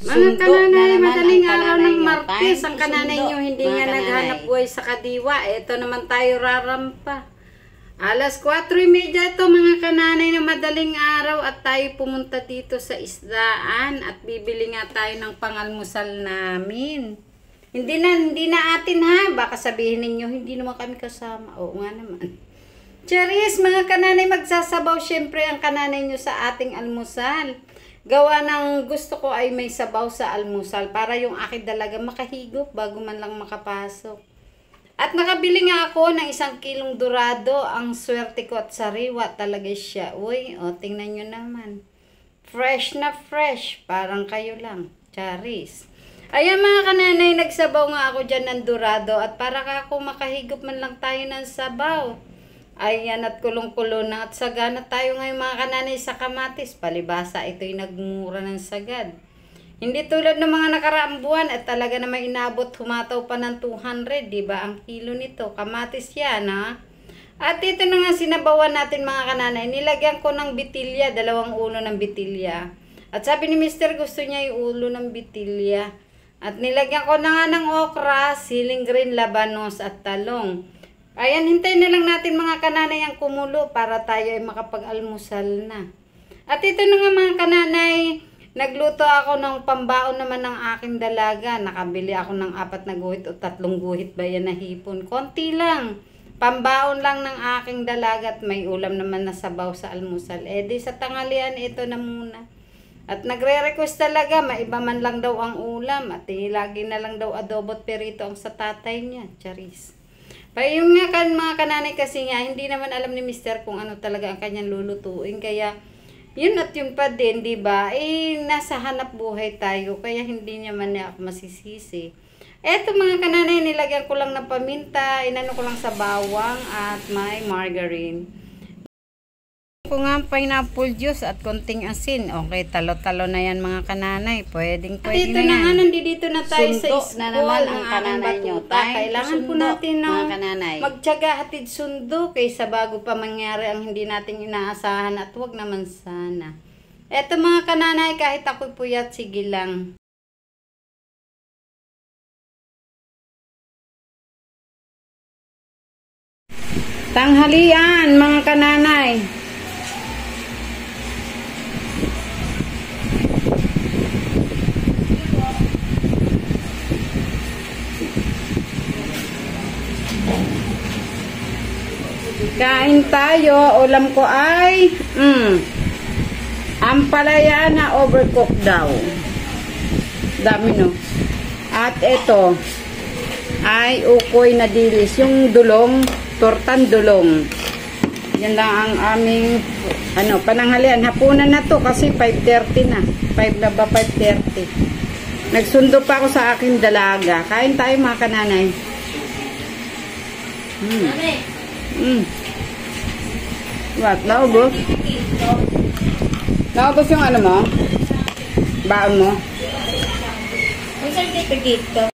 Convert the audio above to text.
Mga kananay, madaling araw ng Martes, ang kananay nyo hindi nga naghanap buhay sa kadiwa. Ito naman tayo rarampa. Alas 4:30 ito mga kananay na madaling araw at tayo pumunta dito sa isdaan at bibili nga tayo ng pangalmusal namin. Hindi na atin ha, baka sabihin ninyo hindi naman kami kasama. Oo nga naman. Charis, mga kananay, magsasabaw syempre ang kananay nyo sa ating almusal. Gawa ng gusto ko ay may sabaw sa almusal para yung aking dalaga makahigop bago man lang makapasok. At nakabili nga ako ng 1 kilong dorado. Ang swerte ko at sariwa talaga siya. Uy, o tingnan nyo naman. Fresh na fresh. Parang kayo lang. Charis. Ayan mga kananay, nagsabaw nga ako dyan ng dorado. At para ako makahigop man lang tayo ng sabaw. Ayan at kulong-kulo na at sagana tayo ngayon mga kananay sa kamatis. Palibasa ito'y nagmura ng sagad. Hindi tulad ng mga nakaraang buwan at talaga na may inabot humataw pa ng 200, diba? Ang kilo nito. Kamatis yan ha. At ito na nga sinabawan natin mga kananay. Nilagyan ko ng bitilya, 2 ulo ng bitilya. At sabi ni Mr. gusto niya yung ulo ng bitilya. At nilagyan ko na nga ng okra, siling green, labanos at talong. Ayan, hintayin na lang natin mga kananay ang kumulo para tayo ay makapag-almusal na. At ito na nga mga kananay, nagluto ako ng pambaon naman ng aking dalaga. Nakabili ako ng 4 na guhit o 3 guhit ba yan na hipon. Konti lang. Pambaon lang ng aking dalaga at may ulam naman na sabaw sa almusal. Eh di sa tanghalian ito na muna. At nagre-request talaga, maiba man lang daw ang ulam. At lagi na lang daw adobo at perito ang sa tatay niya. Charis. Pa yung nga mga kananay kasi nga, hindi naman alam ni Mr. kung ano talaga ang kanyang lulutuin. Kaya, yun at yun pa din, diba? Eh, nasa hanap buhay tayo. Kaya hindi naman niya ako masisisi. Eto mga kananay, nilagyan ko lang ng paminta. Inano ko lang sa bawang at may margarine. Ko nga pineapple juice at konting asin. Okay, talo-talo na yan mga kananay. Pwedeng na yan. Nga, nandito na tayo sundo sa school na naman ang kananay nyo. Kailangan po natin magtiyaga hatid sundo kaysa bago pa mangyari ang hindi natin inaasahan at wag naman sana. Eto mga kananay, kahit ako'y puyat, sige lang. Tanghalian mga kananay. Kain tayo. Ulam ko ay ampalaya na overcooked daw. Dami no. At ito ay ukoy na dilis. Yung dulong, tortan dulong. Yan lang ang aming pananghalian. Hapunan na to kasi 5:30 na. 5 na ba? 5:30. Nagsundo pa ako sa aking dalaga. Kain tayo mga kananay. What? Naubos? Naubos yung ano mo? Baon mo? May certificate to.